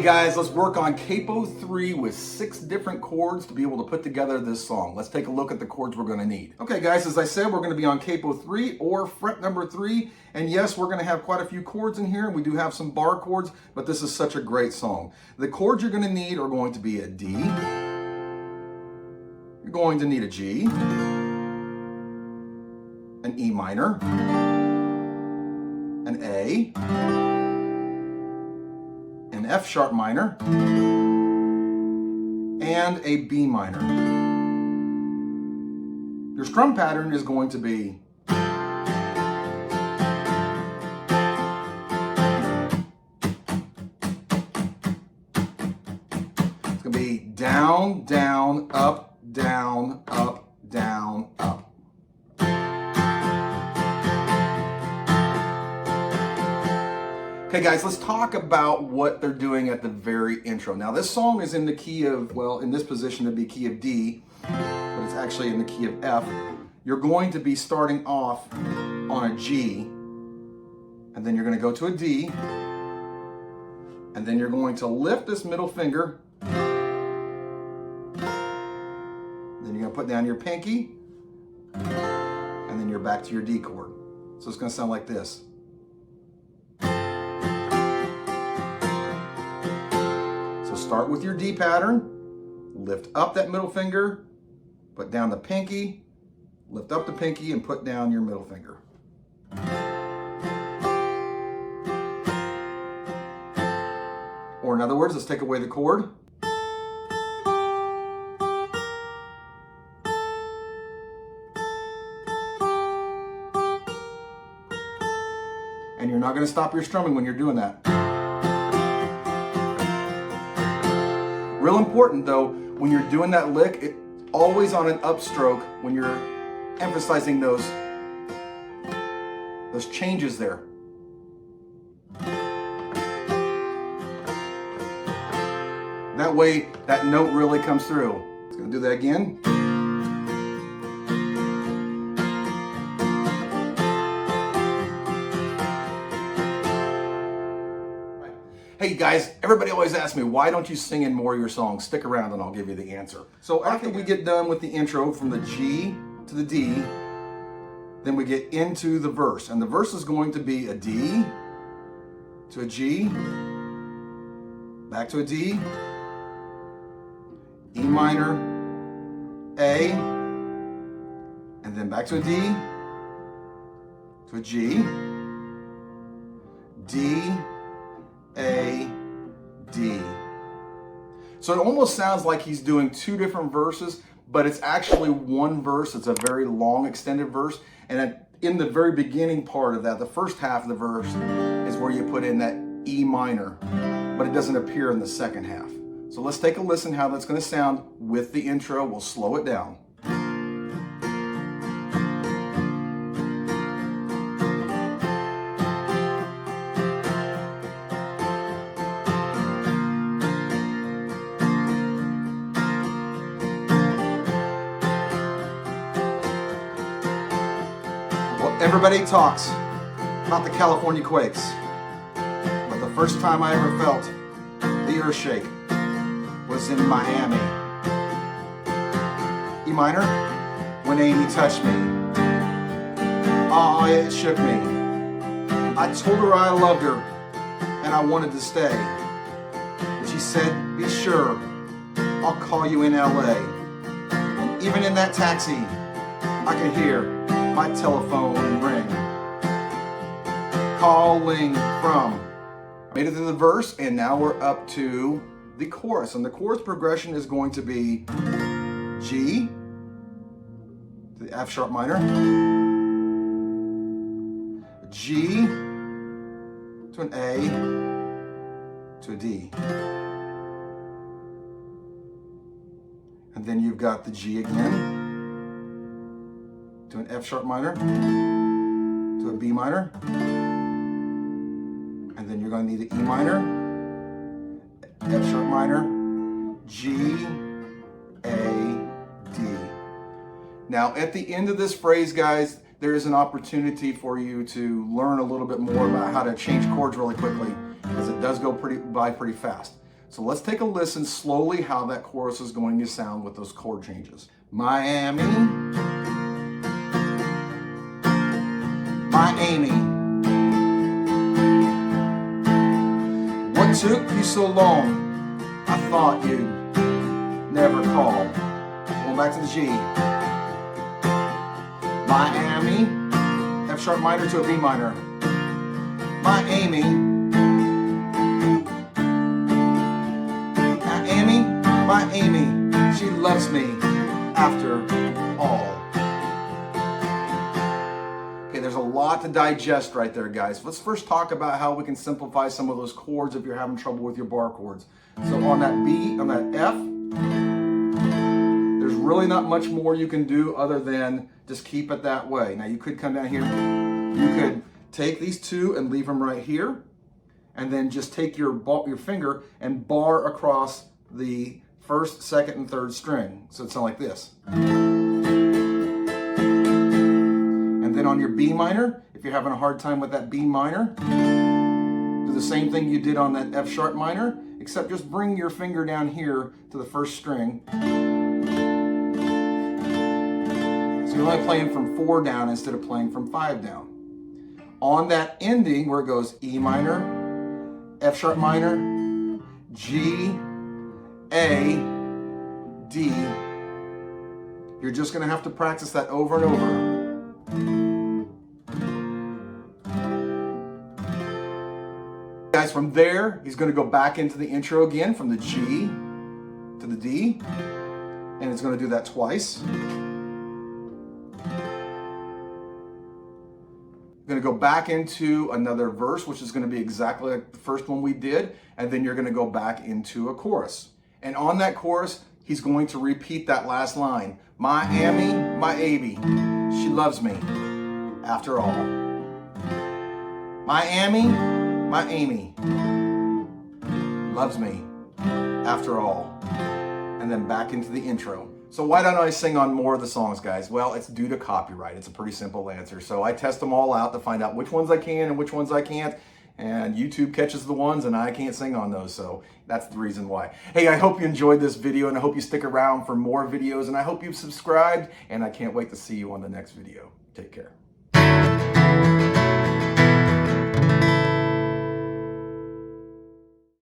Okay guys, let's work on Capo 3 with 6 different chords to be able to put together this song. Let's take a look at the chords we're going to need. Okay guys, as I said, we're going to be on Capo 3 or fret number 3. And yes, we're going to have quite a few chords in here. We do have some bar chords, but this is such a great song. The chords you're going to need are going to be a D. You're going to need a G, an E minor, an A, an F sharp minor, and a B minor. Your strum pattern is going to be it's going to be down, down, up, down, up, down, up. Okay guys, let's talk about what they're doing at the very intro. Now this song is in the key of, well, in this position it'd be key of D, but it's actually in the key of F. You're going to be starting off on a G, and then you're going to go to a D, and then you're going to lift this middle finger, then you're going to put down your pinky, and then you're back to your D chord. So it's going to sound like this. Start with your D pattern, lift up that middle finger, put down the pinky, lift up the pinky, and put down your middle finger. Or in other words, let's take away the chord. And you're not going to stop your strumming when you're doing that. Real important though, when you're doing that lick, it's always on an upstroke when you're emphasizing those changes there. That way, that note really comes through. It's going to do that again. Hey guys, everybody always asks me, why don't you sing in more of your songs? Stick around and I'll give you the answer. So after we get done with the intro from the G to the D, then we get into the verse. And the verse is going to be a D to a G, back to a D, E minor, A, and then back to a D, to a G, D, A, D. So it almost sounds like he's doing 2 different verses, but it's actually one verse. It's a very long extended verse. And in the very beginning part of that, the first half of the verse is where you put in that E minor, but it doesn't appear in the second half. So let's take a listen how that's going to sound with the intro. We'll slow it down. Everybody talks about the California quakes, but the first time I ever felt the earth shake was in Miami. E minor, when Amy touched me. Oh, it shook me. I told her I loved her and I wanted to stay. And she said, be sure, I'll call you in LA. And even in that taxi, I could hear my telephone ring, calling from. Made it through the verse, and now we're up to the chorus. And the chorus progression is going to be G to the F sharp minor, G to an A to a D, and then you've got the G again to an F sharp minor, to a B minor, and then you're going to need an E minor, F sharp minor, G, A, D. Now at the end of this phrase, guys, there is an opportunity for you to learn a little bit more about how to change chords really quickly, because it does go pretty fast. So let's take a listen slowly how that chorus is going to sound with those chord changes. Miami, Miami. What took you so long? I thought you'd never call. Going back to the G. Miami, F sharp minor to a B minor. Miami, Miami, she loves me after all. Okay, there's a lot to digest right there, guys. Let's first talk about how we can simplify some of those chords if you're having trouble with your bar chords. So on that B, on that F, there's really not much more you can do other than just keep it that way. Now you could come down here, you could take these two and leave them right here, and then just take your finger and bar across the first, second, and third string. So it sounds like this. And then on your B minor, if you're having a hard time with that B minor, do the same thing you did on that F sharp minor, except just bring your finger down here to the first string. So you're only playing from 4 down instead of playing from 5 down. On that ending where it goes E minor, F sharp minor, G, A, D, you're just going to have to practice that over and over. Guys, from there, he's going to go back into the intro again from the G to the D, and it's going to do that twice. Going to go back into another verse, which is going to be exactly like the first one we did, and then you're going to go back into a chorus. And on that chorus, he's going to repeat that last line. Miami, my Abby, she loves me after all. Miami, my Amy, loves me after all. And then back into the intro. So why don't I sing on more of the songs, guys? Well, it's due to copyright. It's a pretty simple answer. So I test them all out to find out which ones I can and which ones I can't. And YouTube catches the ones and I can't sing on those. So that's the reason why. Hey, I hope you enjoyed this video and I hope you stick around for more videos and I hope you've subscribed and I can't wait to see you on the next video. Take care.